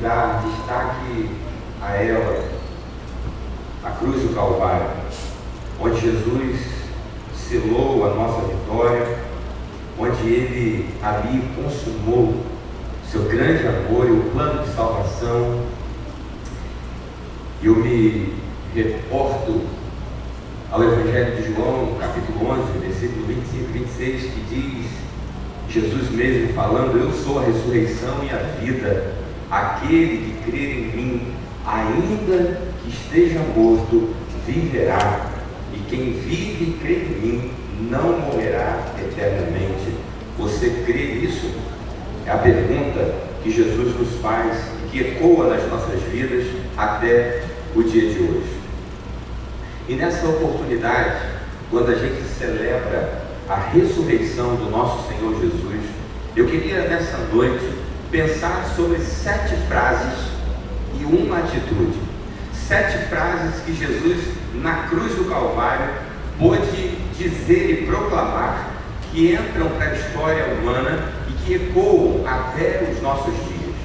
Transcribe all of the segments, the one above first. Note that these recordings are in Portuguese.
dar destaque a ela, a cruz do Calvário, onde Jesus selou a nossa vitória, onde Ele ali consumou seu grande amor e o plano de salvação. Eu me reporto ao Evangelho de João, capítulo 11, versículo 25 e 26, que diz, Jesus mesmo falando: eu sou a ressurreição e a vida, aquele que crer em mim, ainda que esteja morto, viverá, e quem vive e crê em mim, não morrerá eternamente. Você crê nisso? É a pergunta que Jesus nos faz e que ecoa nas nossas vidas até o dia de hoje. E nessa oportunidade, quando a gente celebra a ressurreição do nosso Senhor Jesus, eu queria nessa noite pensar sobre 7 frases e uma atitude. 7 frases que Jesus, na cruz do Calvário, pôde dizer e proclamar, que entram para a história humana e que ecoam até os nossos dias.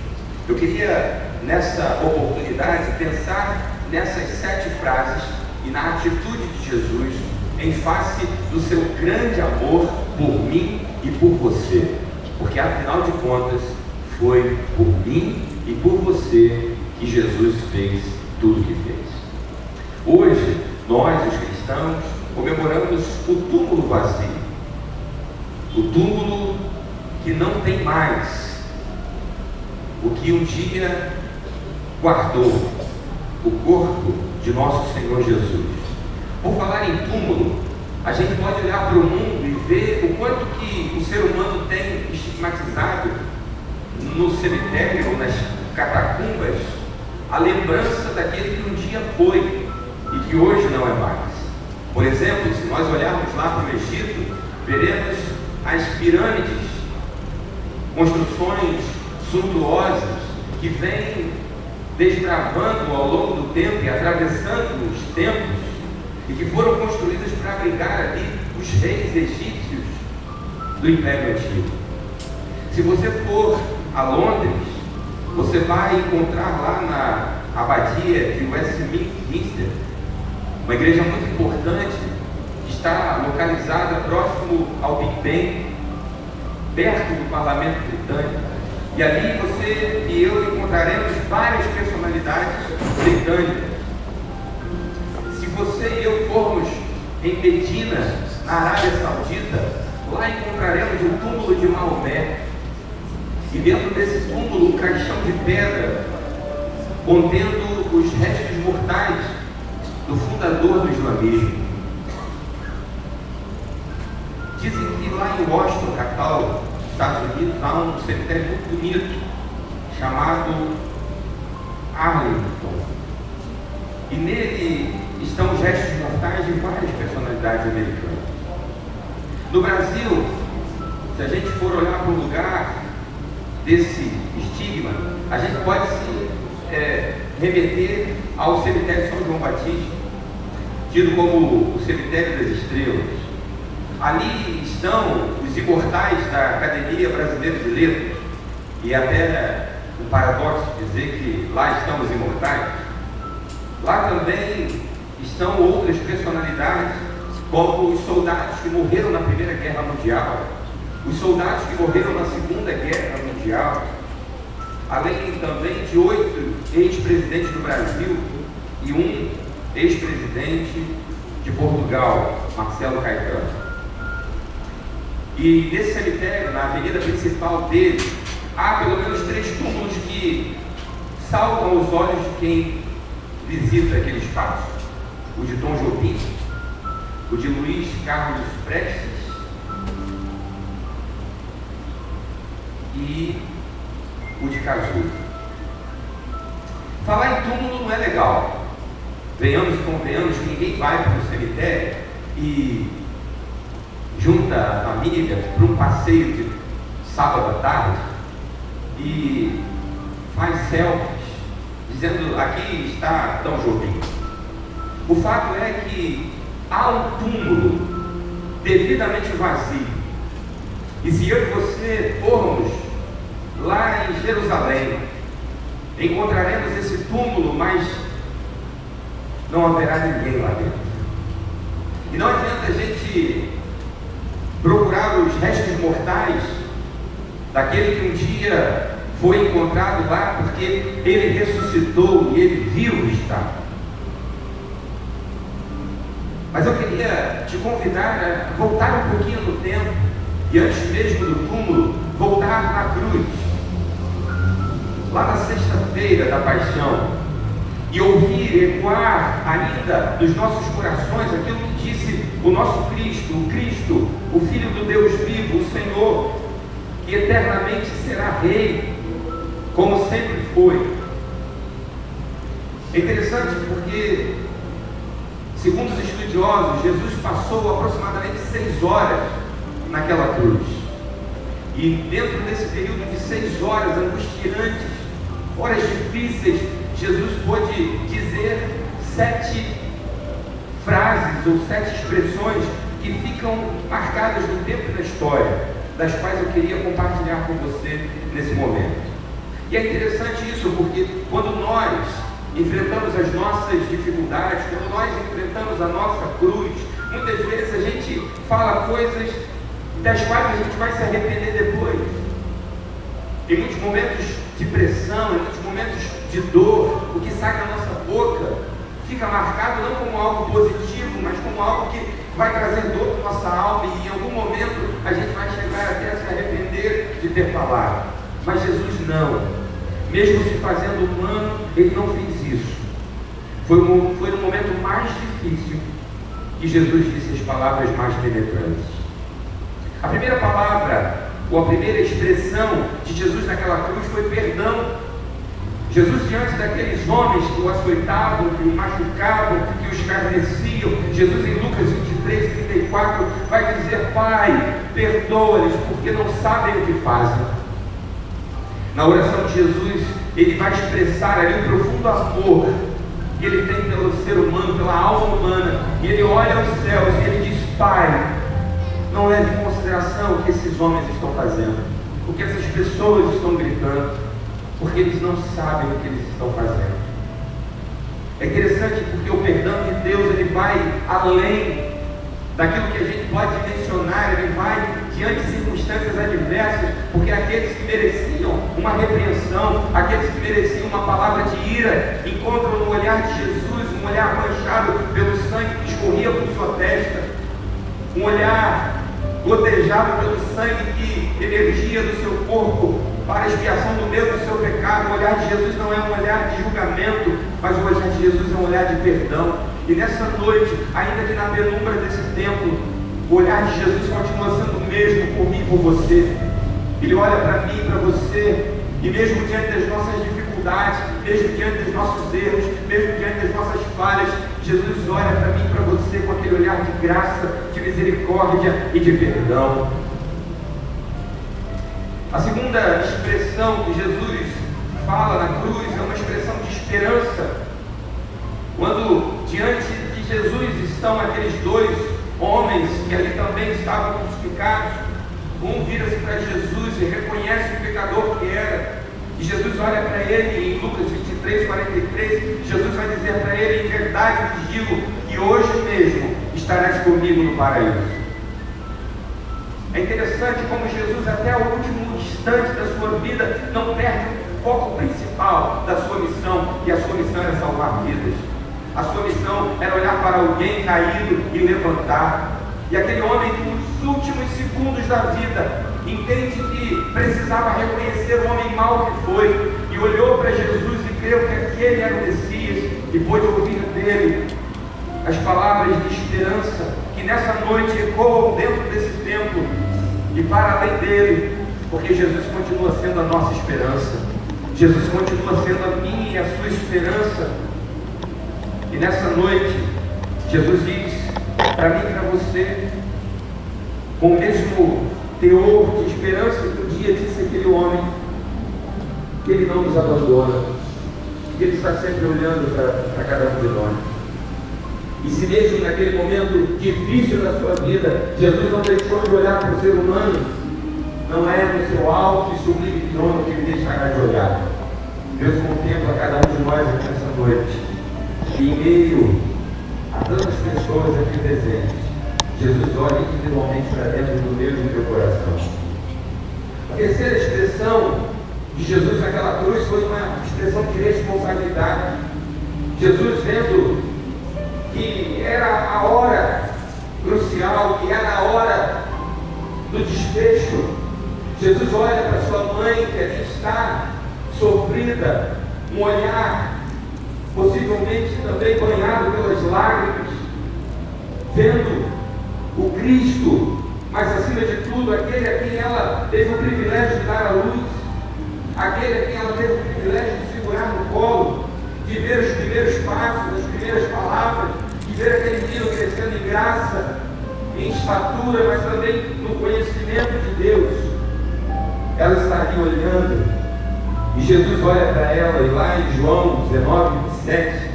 Eu queria, nessa oportunidade, pensar nessas 7 frases e na atitude de Jesus em face do seu grande amor por mim e por você, porque afinal de contas foi por mim e por você que Jesus fez tudo o que fez. Hoje nós, os cristãos, comemoramos o túmulo vazio, o túmulo que não tem mais o que um dia guardou, o corpo de nosso Senhor Jesus. Por falar em túmulo, a gente pode olhar para o mundo e ver o quanto que o ser humano tem estigmatizado no cemitério ou nas catacumbas a lembrança daquele que um dia foi e que hoje não é mais. Por exemplo, se nós olharmos lá para o Egito, veremos as pirâmides, construções suntuosas que vêm desbravando ao longo do tempo e atravessando os tempos, e que foram construídas para abrigar ali os reis egípcios do Império Antigo. Se você for a Londres, você vai encontrar lá na abadia de Westminster uma igreja muito importante, que está localizada próximo ao Big Ben, perto do Parlamento Britânico. E ali você e eu encontraremos várias personalidades britânicas. Se você e eu formos em Medina, na Arábia Saudita, lá encontraremos o túmulo de Maomé. E dentro desse túmulo, um caixão de pedra contendo os restos mortais do fundador do islamismo. Dizem que lá em Washington, capital dos Estados Unidos, há um cemitério muito bonito chamado Arlington, e nele estão os restos mortais de várias personalidades americanas. No Brasil, se a gente for olhar para um lugar desse estigma, a gente pode se remeter ao cemitério São João Batista, tido como o cemitério das estrelas. Ali estão os imortais da Academia Brasileira de Letras, e até um paradoxo dizer que lá estão os imortais. Lá também estão outras personalidades, como os soldados que morreram na Primeira Guerra Mundial, os soldados que morreram na Segunda Guerra Mundial, além também de 8 ex-presidentes do Brasil e um ex-presidente de Portugal, Marcelo Caetano. E nesse cemitério, na avenida principal dele, há pelo menos 3 túmulos que saltam os olhos de quem visita aquele espaço: o de Tom Jobim, o de Luiz Carlos Prestes e o de Cazuza. Falar em túmulo não é legal. Venhamos e convenhamos que ninguém vai para o cemitério e junta a família para um passeio de sábado à tarde e faz selfies dizendo: aqui está Tom Jobim. O fato é que há um túmulo devidamente vazio, e se eu e você formos lá em Jerusalém encontraremos esse túmulo, mas não haverá ninguém lá dentro. E não adianta a gente procurar os restos mortais daquele que um dia foi encontrado lá, porque ele ressuscitou e ele vivo está. Mas eu queria te convidar a voltar um pouquinho no tempo, e antes mesmo do túmulo, voltar na cruz, lá na sexta-feira da paixão, e ouvir ecoar ainda nos nossos corações aquilo que disse o nosso Cristo, o Filho do Deus vivo, o Senhor, que eternamente será Rei, como sempre foi. É interessante porque, segundo os estudiosos, Jesus passou aproximadamente 6 horas naquela cruz. E dentro desse período de 6 horas angustiantes, horas difíceis, Jesus pôde dizer 7 frases ou 7 expressões que ficam marcadas no tempo e na história, das quais eu queria compartilhar com você nesse momento. E é interessante isso, porque quando nós enfrentamos as nossas dificuldades, quando nós enfrentamos a nossa cruz, muitas vezes a gente fala coisas das quais a gente vai se arrepender depois. Em muitos momentos de pressão, em muitos momentos de dor, o que sai da nossa boca fica marcado não como algo positivo, mas como algo que vai trazer dor para a nossa alma, e em algum momento a gente vai chegar até a se arrepender de ter falado. Mas Jesus não. Mesmo se fazendo humano, ele não fez isso. Foi no momento mais difícil que Jesus disse as palavras mais penetrantes. A primeira palavra, ou a primeira expressão de Jesus naquela cruz foi perdão. Jesus, diante daqueles homens que o açoitavam, que o machucavam, que o escarneciam, Jesus em Lucas 23, 34, vai dizer: Pai, perdoa-lhes, porque não sabem o que fazem. Na oração de Jesus, ele vai expressar ali o profundo amor que ele tem pelo ser humano, pela alma humana, e ele olha aos céus e ele diz: Pai, não leve em consideração o que esses homens estão fazendo, o que essas pessoas estão gritando, porque eles não sabem o que eles estão fazendo. É interessante porque o perdão de Deus, ele vai além daquilo que a gente pode mencionar, ele vai diante de circunstâncias adversas, porque aqueles que mereciam uma repreensão, aqueles que mereciam uma palavra de ira, encontram no olhar de Jesus um olhar manchado pelo sangue que escorria por sua testa, um olhar gotejado pelo sangue que emergia do seu corpo para a expiação do meu e do seu pecado. O olhar de Jesus não é um olhar de julgamento, mas o olhar de Jesus é um olhar de perdão. E nessa noite, ainda que na penumbra desse templo, o olhar de Jesus continua sendo o mesmo por mim e por você. Ele olha para mim e para você, e mesmo diante das nossas dificuldades, mesmo diante dos nossos erros, mesmo diante das nossas falhas, Jesus olha para mim e para você com aquele olhar de graça, de misericórdia e de perdão. A segunda expressão que Jesus fala na cruz é uma expressão de esperança. Quando diante de Jesus estão aqueles 2 homens que ali também estavam crucificados, um vira-se para Jesus e reconhece o pecador que era, e Jesus olha para ele em Lucas 23, 43, Jesus vai dizer para ele: em verdade te digo que hoje mesmo estarás comigo no paraíso. É interessante como Jesus, até o último instante da sua vida, não perde o foco principal da sua missão, e a sua missão era salvar vidas. A sua missão era olhar para alguém caído e levantar. E aquele homem, nos últimos segundos da vida, entende que precisava reconhecer o homem mau que foi, e olhou para Jesus e creu que aquele era o Messias, e pôde ouvir dele as palavras de esperança que nessa noite ecoam dentro desse templo e para além dele, porque Jesus continua sendo a nossa esperança. Jesus continua sendo a minha e a sua esperança. E nessa noite, Jesus diz para mim e para você, com o mesmo teor de esperança que um dia disse aquele homem, que ele não nos abandona, que ele está sempre olhando para cada um de nós. E se mesmo naquele momento difícil da sua vida, Jesus não deixou de olhar para o ser humano, não é no seu alto e sublime trono que ele deixará de olhar. Deus contempla cada um de nós aqui nessa noite. E em meio a tantas pessoas aqui presentes, Jesus olha individualmente para dentro do meu e do teu coração. A terceira expressão de Jesus naquela cruz foi uma expressão de responsabilidade. Jesus, vendo que era a hora crucial, que era a hora do desfecho, Jesus olha para sua mãe, que ali está sofrida, um olhar possivelmente também banhado pelas lágrimas, vendo o Cristo, mas acima de tudo, aquele a quem ela teve o privilégio de dar à luz, aquele a quem ela teve o privilégio de segurar no colo, de ver os primeiros passos, as primeiras palavras, de ver aquele menino crescendo em graça, em estatura, mas também no conhecimento de Deus. Ela está ali olhando, e Jesus olha para ela, e lá em João 19, 27,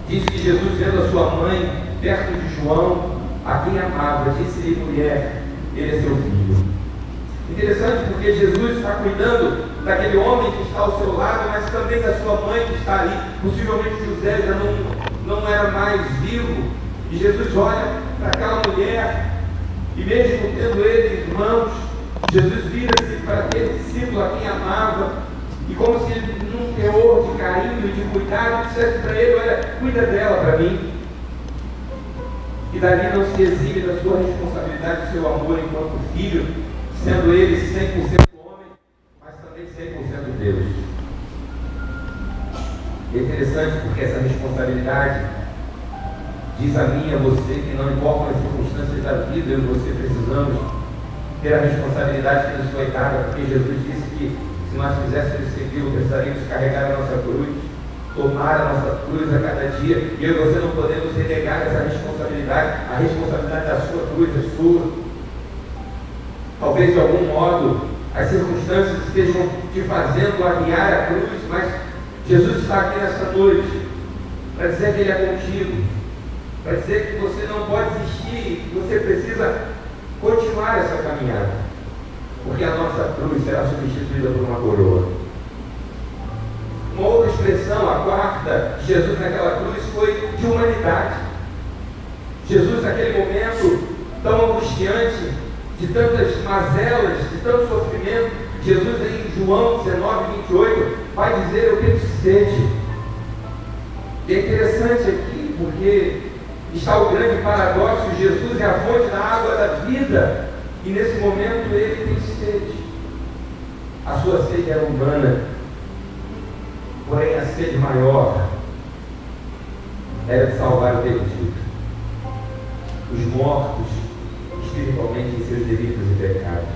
diz que Jesus, vendo a sua mãe perto de João, a quem amava, disse-lhe: mulher, ele é seu filho. Interessante, porque Jesus está cuidando daquele homem que está ao seu lado, mas também da sua mãe que está ali. Possivelmente José já não era mais vivo, e Jesus olha para aquela mulher, e mesmo tendo ele irmãos, Jesus vira-se para aquele discípulo a quem amava, e como se num teor de carinho e de cuidado dissesse para ele: olha, cuida dela para mim. E dali não se exime da sua responsabilidade, do seu amor enquanto filho, sendo ele 100% homem, mas também 100% Deus. É interessante porque essa responsabilidade diz a mim e a você que não importa as circunstâncias da vida, eu e você precisamos ter a responsabilidade que nos foi dada, porque Jesus disse que se nós quiséssemos segui-lo, precisaríamos carregar a nossa cruz, tomar a nossa cruz a cada dia, e eu e você não podemos relegar essa responsabilidade. A responsabilidade da sua cruz é sua. Talvez de algum modo as circunstâncias estejam te fazendo arriar a cruz, mas Jesus está aqui nessa noite para dizer que Ele é contigo, para dizer que você não pode desistir, que você precisa continuar essa caminhada, porque a nossa cruz será substituída por uma coroa. Uma outra expressão, a quarta, de Jesus naquela cruz foi de humanidade. Jesus, naquele momento tão angustiante, de tantas mazelas, de tanto sofrimento, Jesus em João 19, 28, vai dizer: eu tenho sede. E é interessante aqui, porque está o grande paradoxo: Jesus é a fonte da água da vida, e nesse momento ele tem sede. A sua sede era humana, porém a sede maior era de salvar o perdido, os mortos espiritualmente em seus delitos e pecados.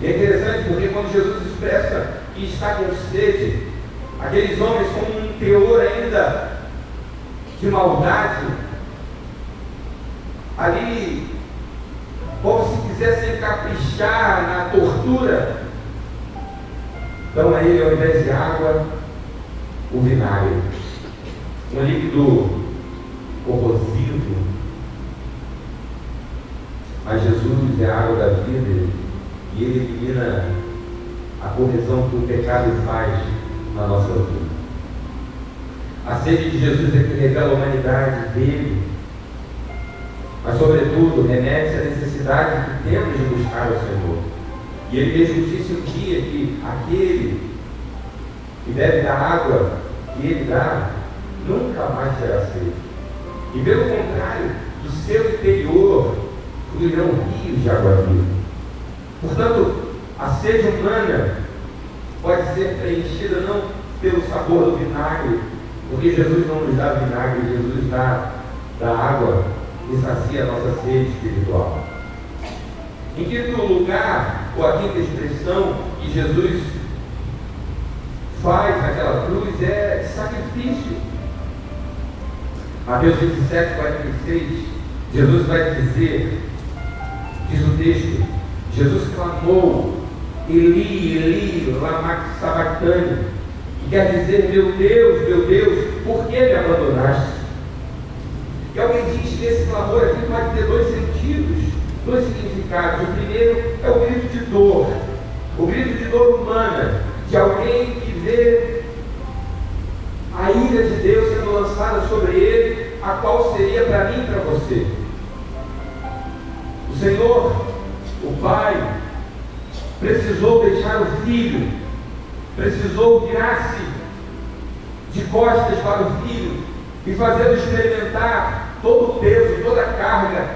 E é interessante porque quando Jesus expressa que está com sede, aqueles homens com um teor ainda de maldade, ali, como se quisessem caprichar na tortura, dão a ele, ao invés de água, o vinagre, um líquido corrosivo. Mas Jesus é a água da vida, e Ele elimina a corrosão que o pecado faz na nossa vida. A sede de Jesus é que revela a humanidade dele, mas sobretudo remete à necessidade que temos de buscar o Senhor. E Ele mesmo disse um dia que aquele que bebe da água que Ele dá nunca mais terá sede, e pelo contrário, do seu interior fluirão rios de água viva. Portanto, a sede humana pode ser preenchida não pelo sabor do vinagre, porque Jesus não nos dá vinagre, Jesus dá da água que sacia a nossa sede espiritual. Em quinto lugar, ou a quinta expressão que Jesus faz naquela cruz é de sacrifício. Mateus 27, 46, Jesus vai dizer, diz o texto: Jesus clamou: Eli, Eli, lama sabachthani, que quer dizer: meu Deus, por que me abandonaste? E alguém diz que esse clamor aqui pode ter dois sentidos, dois significados. O primeiro é o grito de dor, o grito de dor humana, de alguém que vê ira de Deus sendo lançada sobre ele, a qual seria para mim e para você. O Senhor, o Pai, precisou deixar o Filho, precisou virar-se de costas para o Filho e fazê-lo experimentar todo o peso, toda a carga,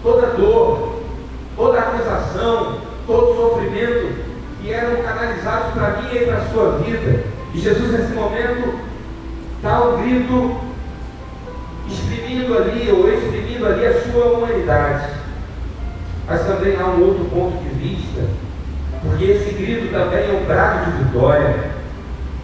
toda a dor, toda a acusação, todo o sofrimento que eram canalizados para mim e para a sua vida. E Jesus, nesse momento, dá um grito, exprimindo ali a sua humanidade. Mas também há um outro ponto de vista, porque esse grito também é um brado de vitória.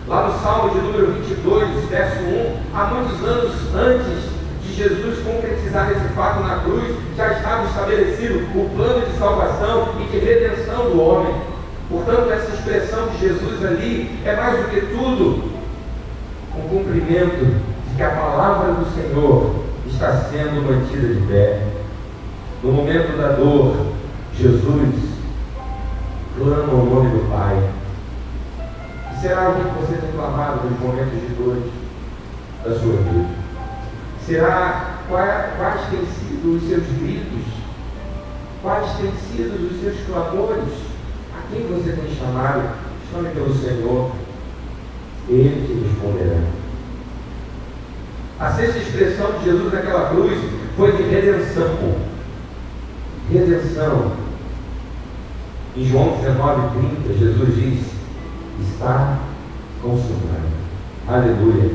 Lá no Salmo de número 22, verso 1, há muitos anos antes de Jesus concretizar esse fato na cruz, já estava estabelecido o plano de salvação e de redenção do homem. Portanto, essa expressão de Jesus ali é mais do que tudo um cumprimento de que a palavra do Senhor está sendo mantida de pé. No momento da dor, Jesus clama o nome do Pai. E será algo que você tem clamado nos momentos de dor da sua vida? Será quais têm sido os seus gritos? Quais têm sido os seus clamores? A quem você tem chamado? Chame pelo Senhor, Ele te responderá. A sexta expressão de Jesus naquela cruz foi de redenção. Redenção. Em João 19:30, Jesus diz: está consumado. Aleluia.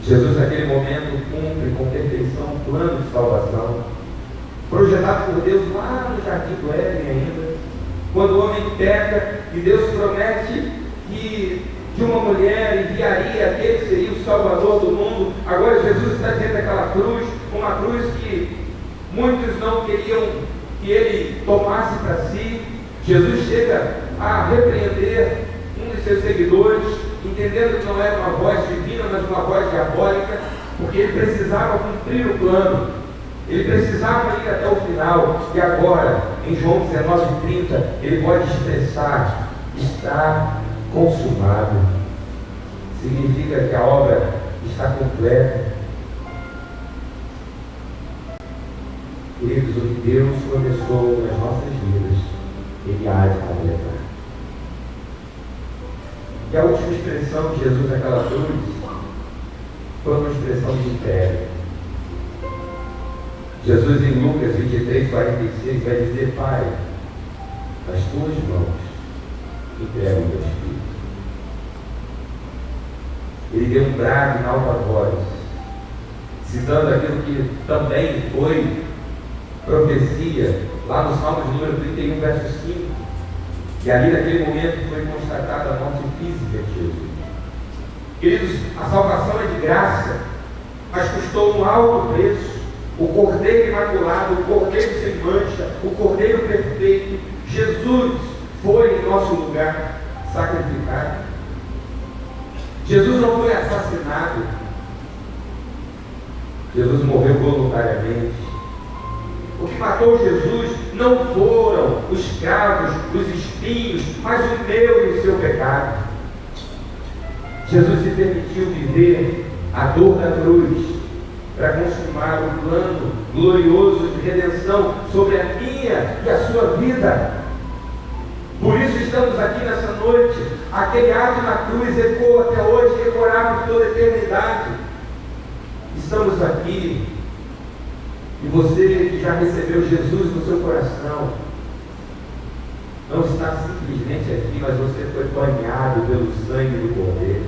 Jesus naquele momento cumpre com perfeição o plano de salvação projetado por Deus lá no jardim do Éden ainda, quando o homem peca e Deus promete que de uma mulher enviaria aquele que seria o Salvador do mundo. Agora Jesus está diante daquela cruz, uma cruz que muitos não queriam que ele tomasse para si. Jesus chega a repreender um de seus seguidores, entendendo que não era uma voz divina, mas uma voz diabólica, porque ele precisava cumprir o plano, ele precisava ir até o final. E agora, em João 19:30, ele pode expressar: está consumado. Significa que a obra está completa. Queridos, o que Deus começou nas nossas vidas, Ele há de completar. E a última expressão de Jesus naquela cruz foi uma expressão de entrega. Jesus, em Lucas 23:46, vai dizer: Pai, nas tuas mãos entrego o meu espírito. Ele deu um brado em alta voz, citando aquilo que também foi profecia lá no Salmo de número 31, verso 5. E ali naquele momento foi constatada a morte física de Jesus. Queridos, a salvação é de graça, mas custou um alto preço. O Cordeiro Imaculado, o Cordeiro sem mancha, o Cordeiro perfeito, Jesus foi em nosso lugar sacrificado. Jesus não foi assassinado. Jesus morreu voluntariamente. O que matou Jesus não foram os cravos, os espinhos, mas o meu e o seu pecado. Jesus se permitiu viver a dor da cruz para consumar o plano glorioso de redenção sobre a minha e a sua vida. Por isso estamos aqui nessa noite. Aquele ato na cruz ecoa até hoje, ecoará por toda a eternidade. Estamos aqui. E você que já recebeu Jesus no seu coração, não está simplesmente aqui, mas você foi banhado pelo sangue do Cordeiro.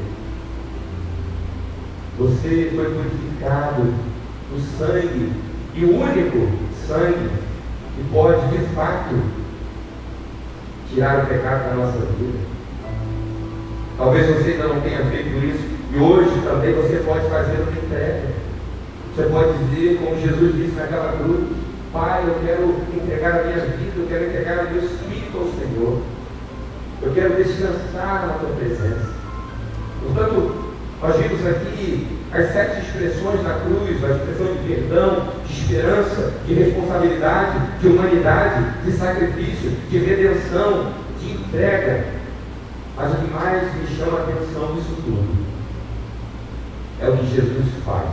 Você foi purificado no sangue, e o único sangue que pode, de fato, tirar o pecado da nossa vida. Talvez você ainda não tenha feito isso, e hoje também você pode fazer uma entrega. Você pode dizer, como Jesus disse naquela cruz: Pai, eu quero entregar a minha vida, eu quero entregar o meu espírito ao Senhor. Eu quero descansar na tua presença. Portanto, nós vimos aqui as 7 expressões da cruz: a expressão de perdão, de esperança, de responsabilidade, de humanidade, de sacrifício, de redenção, de entrega. Mas o que mais me chama a atenção disso tudo é o que Jesus faz.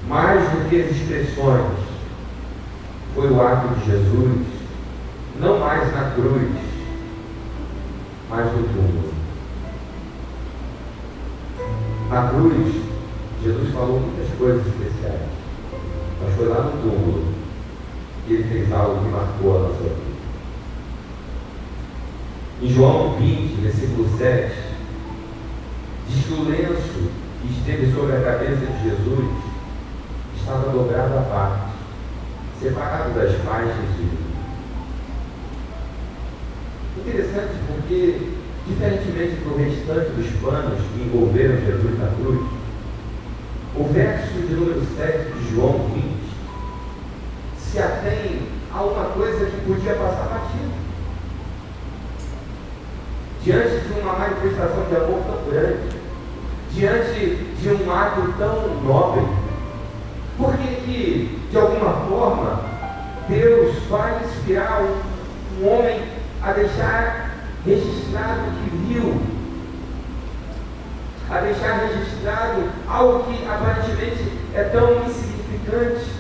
Mais do que as expressões, foi o ato de Jesus, não mais na cruz, mas no túmulo. Na cruz, Jesus falou muitas coisas especiais, mas foi lá no túmulo que ele fez algo que marcou a nossa vida. Em João 20, versículo 7, diz que o lenço que esteve sobre a cabeça de Jesus estava dobrado à parte, separado das faixas de vinho. Interessante porque, diferentemente do restante dos panos que envolveram Jesus na cruz, o verso de número 7 de João 20 se atém a uma coisa que podia passar batido. Diante de uma manifestação de amor tão grande, diante de um ato tão nobre, por que de alguma forma, Deus vai inspirar um homem a deixar registrado o que viu, a deixar registrado algo que aparentemente é tão insignificante?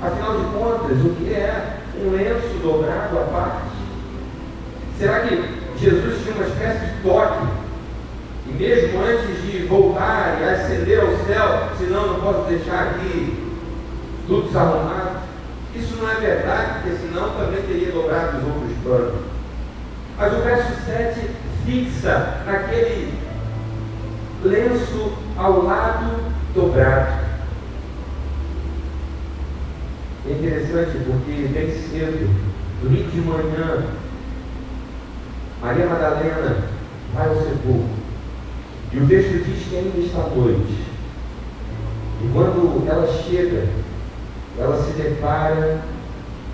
Afinal de contas, o que é um lenço dobrado à parte? Será que Jesus tinha uma espécie de toque, e mesmo antes de voltar e ascender ao céu, senão não posso deixar aqui tudo desarrumado? Isso não é verdade, porque senão também teria dobrado os outros panos. Mas o verso 7 fixa naquele lenço ao lado dobrado. É interessante porque bem cedo, domingo de manhã, Maria Madalena vai ao sepulcro, e o texto diz que ainda está à noite, e quando ela chega, ela se depara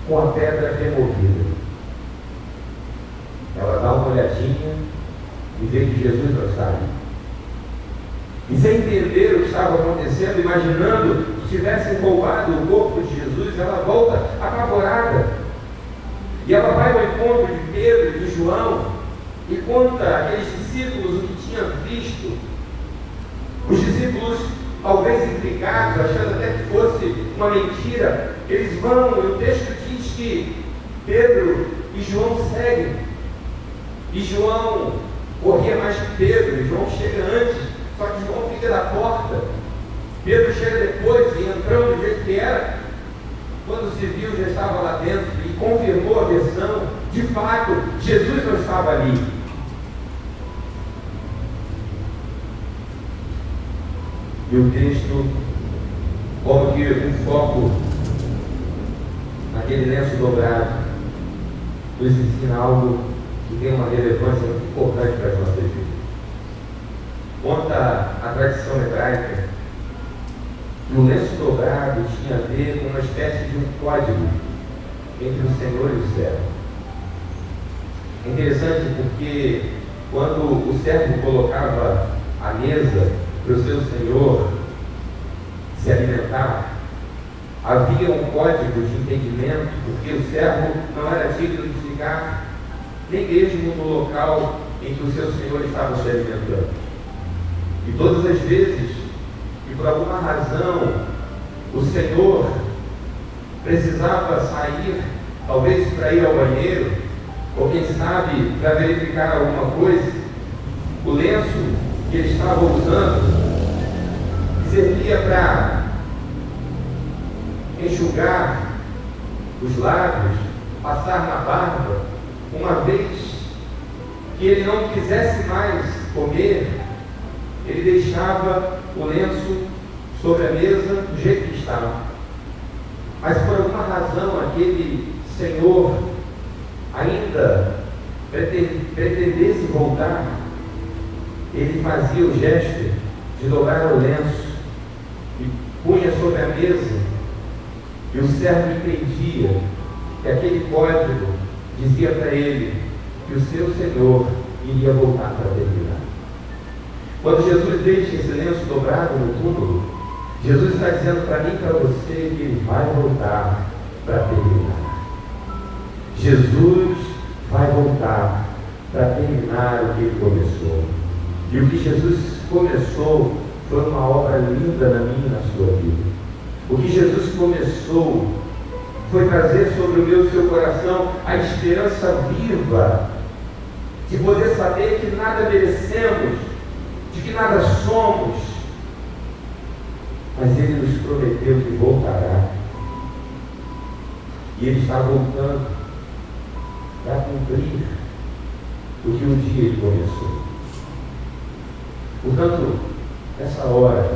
com a pedra removida. Ela dá uma olhadinha e vê que Jesus não está ali. E sem entender o que estava acontecendo, imaginando que tivessem roubado o corpo de Jesus, ela volta apavorada. E ela vai ao encontro de Pedro e de João e conta àqueles discípulos o que tinha visto. Os discípulos, talvez intrigados, achando até que fosse uma mentira, eles vão, e o texto diz que Pedro e João seguem. E João corria mais que Pedro, e João chega antes, só que João fica na porta. Pedro chega depois e entrando do jeito que era, quando se viu, já estava lá dentro e confirmou a versão. De fato, Jesus não estava ali. E o texto, como que um foco naquele lenço dobrado, nos ensina algo que tem uma relevância muito importante para as nossas vidas. Conta a tradição hebraica que o lenço dobrado tinha a ver com uma espécie de um código entre o Senhor e o servo. É interessante porque quando o servo colocava a mesa para o seu senhor se alimentar, havia um código de entendimento, porque o servo não era digno de ficar nem mesmo no local em que o seu senhor estava se alimentando. E todas as vezes que por alguma razão o senhor precisava sair, talvez para ir ao banheiro, ou quem sabe para verificar alguma coisa, o lenço que ele estava usando servia para enxugar os lábios, passar na barba, uma vez que ele não quisesse mais comer, ele deixava o lenço sobre a mesa do jeito que estava. Mas por alguma razão aquele senhor ainda pretendesse voltar, ele fazia o gesto de dobrar o lenço e punha sobre a mesa, e o servo entendia que aquele código dizia para ele que o seu senhor iria voltar para terminar. Quando Jesus deixa esse lenço dobrado no túmulo, Jesus está dizendo para mim e para você que ele vai voltar para terminar. Jesus vai voltar para terminar o que ele começou. E o que Jesus começou foi uma obra linda na minha e na sua vida. O que Jesus começou foi trazer sobre o meu e o seu coração a esperança viva de poder saber que nada merecemos, de que nada somos, mas Ele nos prometeu que voltará. E Ele está voltando para cumprir o que um dia Ele começou. Portanto, nessa hora,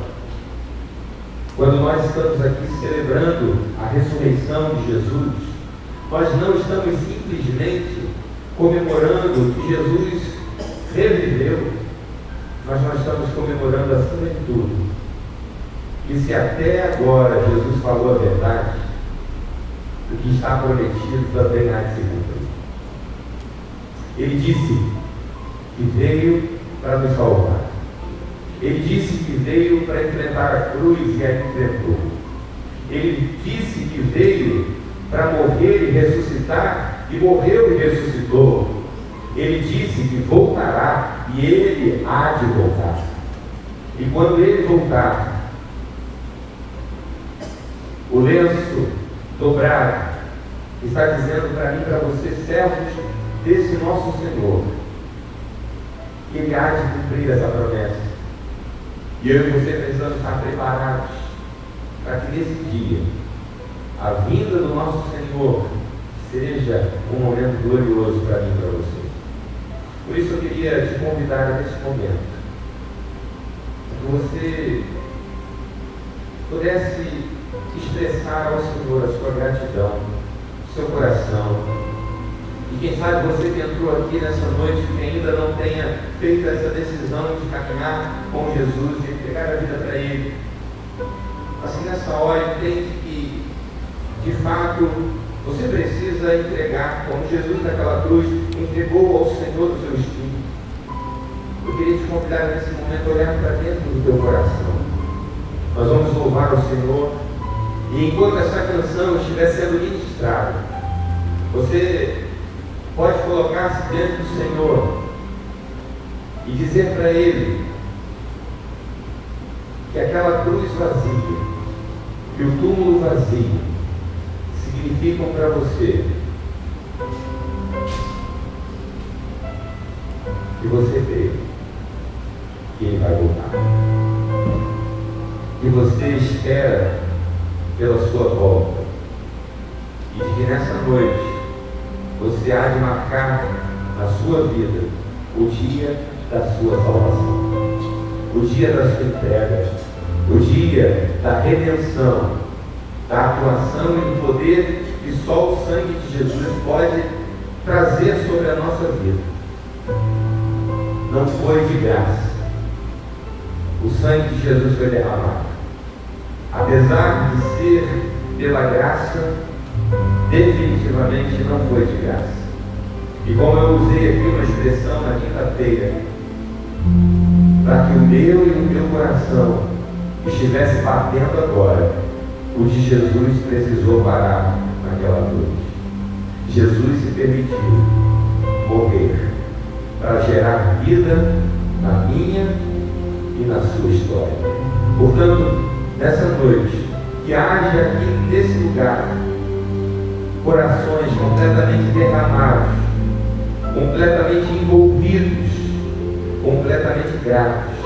quando nós estamos aqui celebrando a ressurreição de Jesus, nós não estamos simplesmente comemorando que Jesus reviveu, mas nós estamos comemorando, acima de tudo, que se até agora Jesus falou a verdade, o que está prometido também há de se cumprir. Ele disse que veio para nos salvar. Ele disse que veio para enfrentar a cruz e a enfrentou. Ele disse que veio para morrer e ressuscitar, e morreu e ressuscitou. Ele disse que voltará, e Ele há de voltar. E quando Ele voltar, o lenço dobrado está dizendo para mim e para você, servos desse nosso Senhor, que Ele há de cumprir essa promessa. E eu e você precisamos estar preparados para que nesse dia a vinda do nosso Senhor seja um momento glorioso para mim e para você. Por isso eu queria te convidar nesse momento, que você pudesse expressar ao Senhor a sua gratidão, o seu coração. E quem sabe você que entrou aqui nessa noite, que ainda não tenha feito essa decisão de caminhar com Jesus, de entregar a vida para Ele, assim nessa hora entende que, de fato, você precisa entregar, como Jesus naquela cruz entregou ao Senhor o seu Espírito. Eu queria te convidar nesse momento a olhar para dentro do teu coração. Nós vamos louvar ao Senhor, e enquanto essa canção estiver sendo ministrada, você pode colocar-se diante do Senhor e dizer para Ele que aquela cruz vazia, que o túmulo vazio significam para você que você crê que Ele vai voltar, que você espera pela sua volta, e de que nessa noite você há de marcar na sua vida o dia da sua salvação, o dia da sua entrega, o dia da redenção, da atuação e do poder que só o sangue de Jesus pode trazer sobre a nossa vida. Não foi de graça. O sangue de Jesus foi derramado. Apesar de ser pela graça, definitivamente não foi de graça. E como eu usei aqui uma expressão na quinta-feira, para que o meu e o teu coração estivesse batendo agora, o de Jesus precisou parar naquela cruz. Jesus se permitiu morrer para gerar vida na minha e na sua história. Portanto, nessa noite, que haja aqui nesse lugar corações completamente derramados, completamente envolvidos, completamente gratos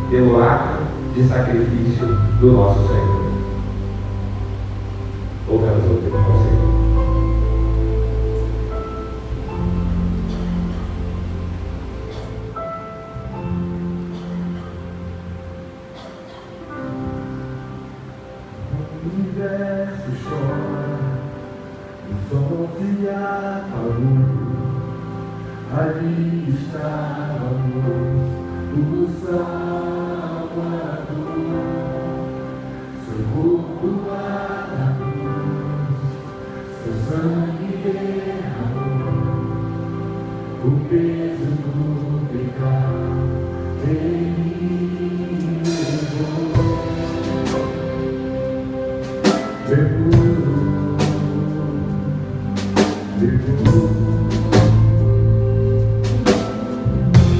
pelo ato de sacrifício do nosso Senhor. Louvamos ao Senhor. O universo chora, o sol se apagou. Ali estávamos, o Salvador, seu corpo na cruz, seu sangue derramou, o peso do pecado ele levou.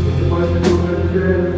Você pode dizer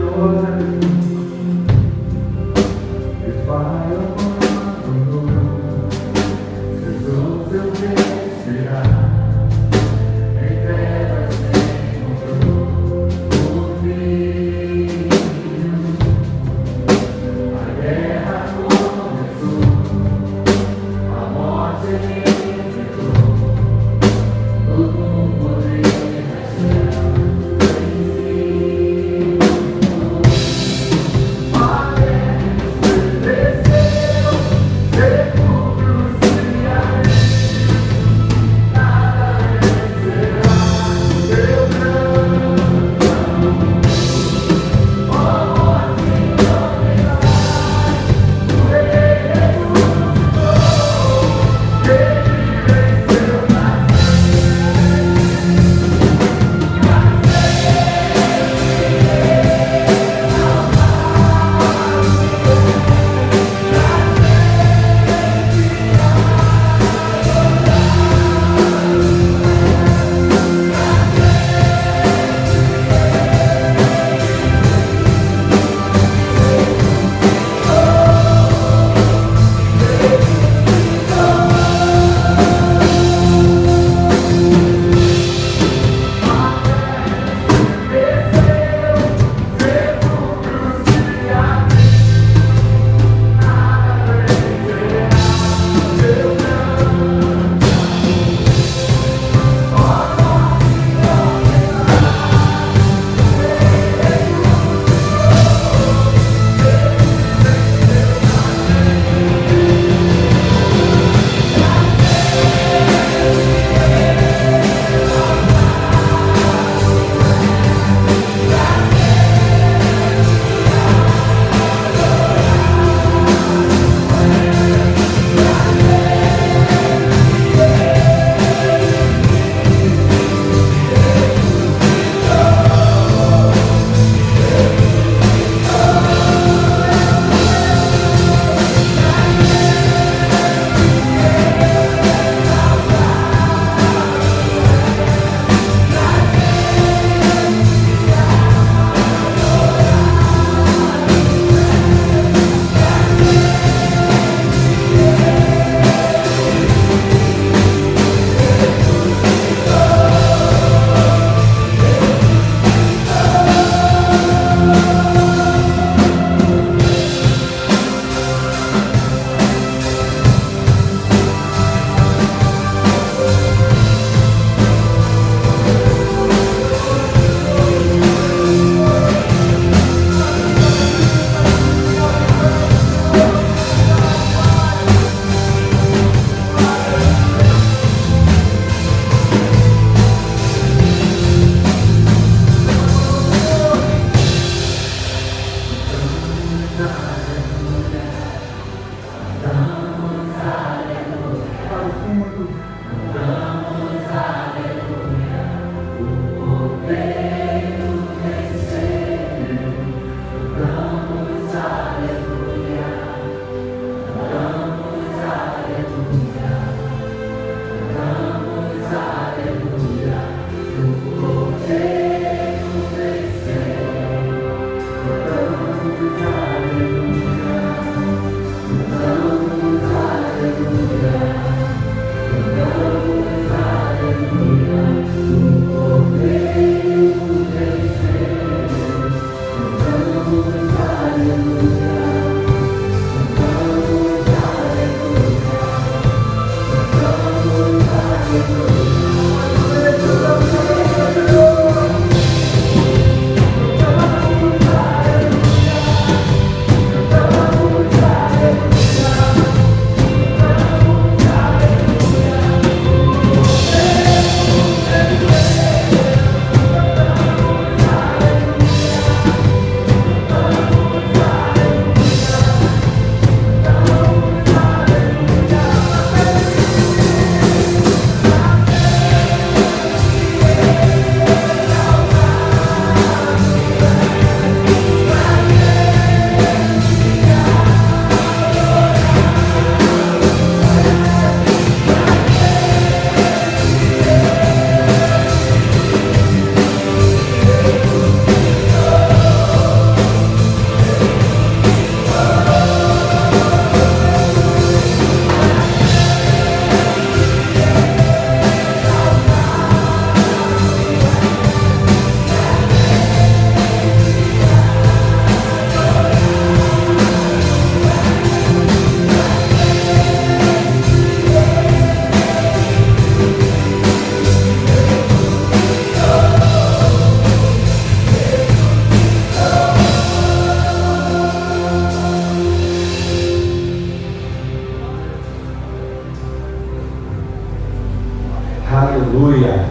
Aleluia,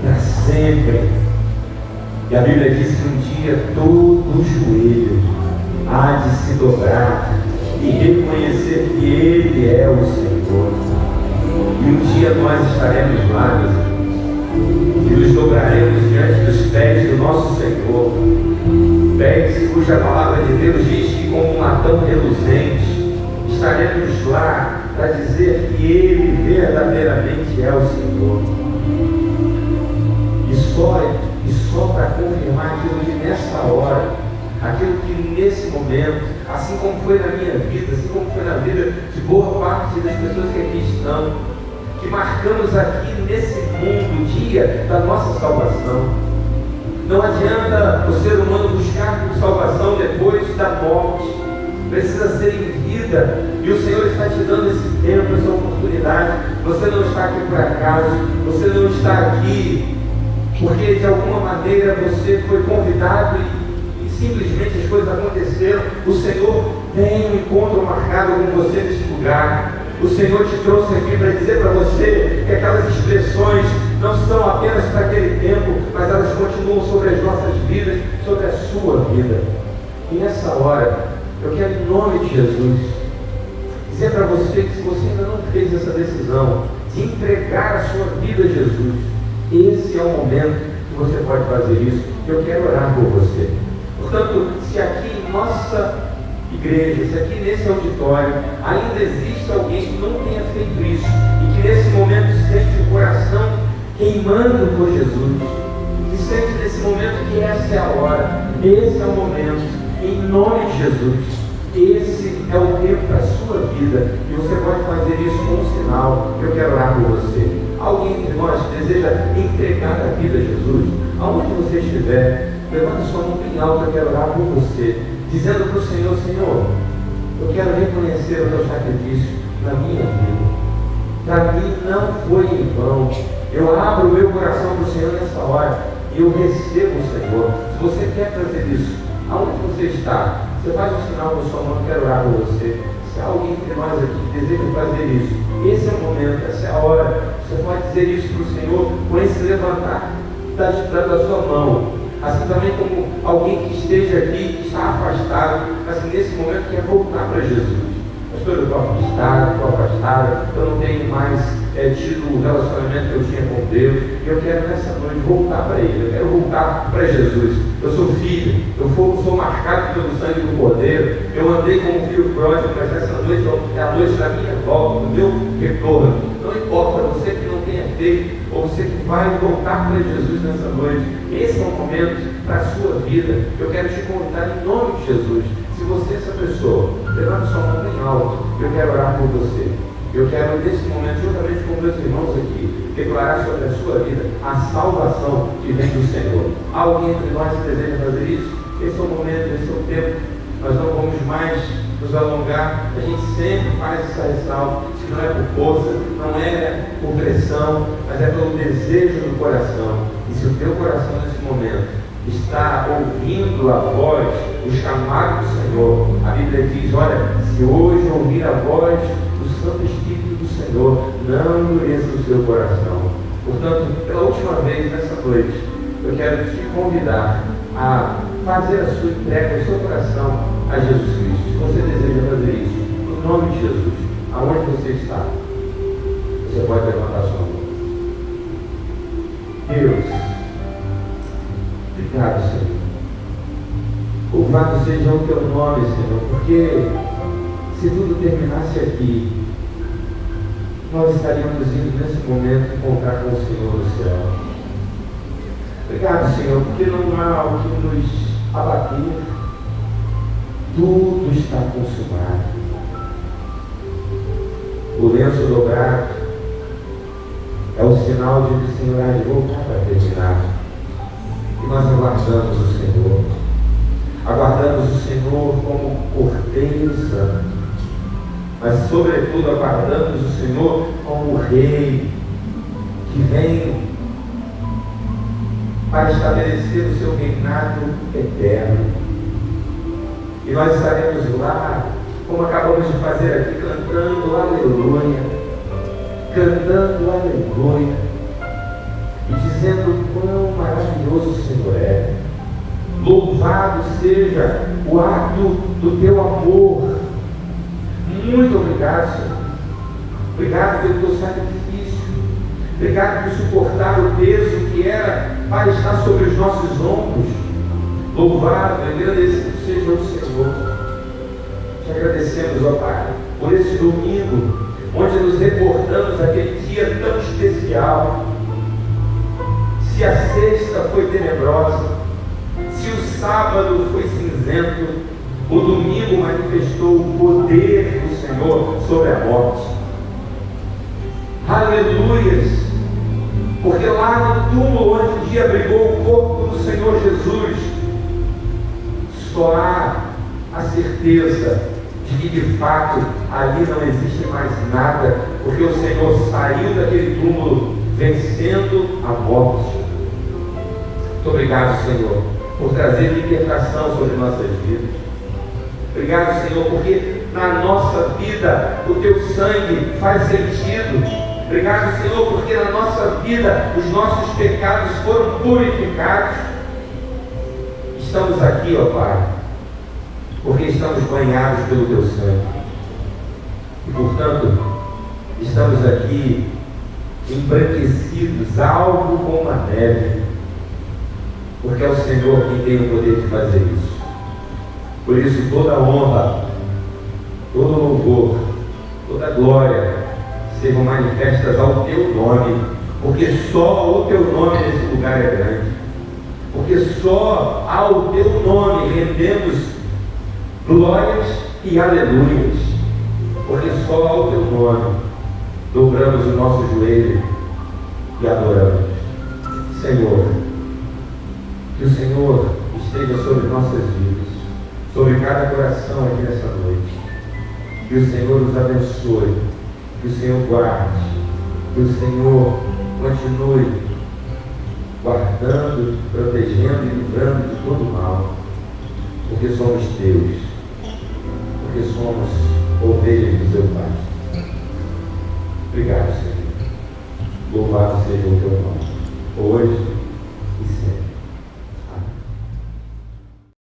para sempre. E a Bíblia diz que um dia todo joelho há de se dobrar e reconhecer que Ele é o Senhor. E um dia nós estaremos lá, meus irmãos, e nos dobraremos diante dos pés do nosso Senhor, pés cuja palavra de Deus diz que como um latão reluzente estaremos lá para dizer que Ele verdadeiramente é o Senhor. E só para confirmar aquilo que nessa hora, aquilo que nesse momento, assim como foi na minha vida, assim como foi na vida de boa parte das pessoas que aqui estão, que marcamos aqui nesse mundo o dia da nossa salvação. Não adianta o ser humano buscar por salvação depois da morte. Precisa ser em vida. E o Senhor está te dando esse tempo, essa oportunidade. Você não está aqui por acaso. Você não está aqui porque de alguma maneira você foi convidado e simplesmente as coisas aconteceram. O Senhor tem um encontro marcado com você neste lugar. O Senhor te trouxe aqui para dizer para você que aquelas expressões não são apenas para aquele tempo, mas elas continuam sobre as nossas vidas, sobre a sua vida. E nessa hora, eu quero, em nome de Jesus, dizer para você que se você ainda não fez essa decisão de entregar a sua vida a Jesus, esse é o momento que você pode fazer isso. Eu quero orar por você. Portanto, se aqui em nossa igreja, se aqui nesse auditório ainda existe alguém que não tenha feito isso e que nesse momento sente o coração queimando por Jesus, e sente nesse momento que essa é a hora, esse é o momento, em nome de Jesus, esse é o tempo da sua vida e você pode fazer isso com um sinal. Eu quero orar por você. Alguém entre nós deseja entregar a vida a Jesus? Aonde você estiver, levante sua mão bem alta. Eu quero orar por você, dizendo para o Senhor: Senhor, eu quero reconhecer o teu sacrifício na minha vida. Para mim não foi em vão. Eu abro o meu coração para o Senhor nessa hora e eu recebo o Senhor. Se você quer fazer isso, aonde você está, você faz um sinal com a sua mão. Eu quero orar por você. Se há alguém entre nós aqui que deseja fazer isso, esse é o momento, essa é a hora. Você pode dizer isso para o Senhor com esse levantar da sua mão. Assim também como alguém que esteja aqui, que está afastado, mas que nesse momento quer voltar para Jesus. Pastor, eu estou afastado, eu não tenho mais tido o relacionamento que eu tinha com Deus, e eu quero nessa noite voltar para Ele, eu quero voltar para Jesus. Eu sou filho, eu sou marcado pelo sangue do Cordeiro, eu andei como filho pródigo, mas essa noite é a noite da minha volta, do meu retorno. Não importa você que não tenha feito, ou você que vai voltar para Jesus nessa noite, esse é o momento para a sua vida. Eu quero te convidar em nome de Jesus. Se você é essa pessoa, levante sua mão bem alto, eu quero orar por você. Eu quero, nesse momento, juntamente com meus irmãos aqui, declarar sobre a sua vida a salvação que vem do Senhor. Alguém entre nós que deseja fazer isso? Esse é o momento, esse é o tempo. Nós não vamos mais nos alongar. A gente sempre faz essa ressalva. Se não é por força, não é por pressão, mas é pelo desejo do coração. E se o teu coração nesse momento está ouvindo a voz, o chamado do Senhor, a Bíblia diz, olha, se hoje ouvir a voz do Santo Espírito do Senhor, não endureça o seu coração. Portanto, pela última vez nessa noite, eu quero te convidar a fazer a sua entrega, o seu coração a Jesus Cristo. Se você deseja fazer isso, em nome de Jesus, aonde você está, você pode levantar sua mão. Deus, obrigado, Senhor. Louvado seja o teu nome, Senhor, porque se tudo terminasse aqui, nós estaríamos indo nesse momento encontrar com o Senhor no céu. Obrigado, Senhor, porque não há o que nos abater. Tudo está consumado. O lenço dobrado é o sinal de que o Senhor há de voltar para terminar. E nós aguardamos o Senhor. Aguardamos o Senhor como Cordeiro Santo. Mas, sobretudo, aguardamos o Senhor como o Rei que vem para estabelecer o seu reinado eterno. E nós estaremos lá, como acabamos de fazer aqui, cantando aleluia, e dizendo quão maravilhoso o Senhor é. Louvado seja o ato do teu amor. Muito obrigado, Senhor. Obrigado pelo teu sacrifício. Obrigado por suportar o peso que era para estar sobre os nossos ombros. Louvado, agradecido seja o Senhor. Te agradecemos, ó Pai, por esse domingo, onde nos recordamos daquele dia tão especial. Se a sexta foi tenebrosa, se o sábado foi cinzento, o domingo manifestou o poder do Senhor sobre a morte. Aleluias! Porque lá no túmulo onde um dia abrigou o corpo do Senhor Jesus, só há a certeza de que de fato ali não existe mais nada, porque o Senhor saiu daquele túmulo vencendo a morte. Muito obrigado, Senhor, por trazer libertação sobre nossas vidas. Obrigado, Senhor, porque na nossa vida o teu sangue faz sentido. Obrigado, Senhor, porque na nossa vida os nossos pecados foram purificados. Estamos aqui, ó Pai, porque estamos banhados pelo teu sangue. E, portanto, estamos aqui embranquecidos, algo como a neve, porque é o Senhor quem tem o poder de fazer isso. Por isso, toda a honra, todo louvor, toda glória sejam manifestas ao teu nome, porque só o teu nome nesse lugar é grande, porque só ao teu nome rendemos glórias e aleluias, porque só ao teu nome dobramos o nosso joelho e adoramos. Senhor, que o Senhor esteja sobre nossas vidas, sobre cada coração aqui nessa noite. Que o Senhor nos abençoe, que o Senhor guarde, que o Senhor continue guardando, protegendo e livrando de todo mal, porque somos teus, porque somos ovelhas do seu Pai. Obrigado, Senhor. Louvado seja o teu nome, hoje e sempre.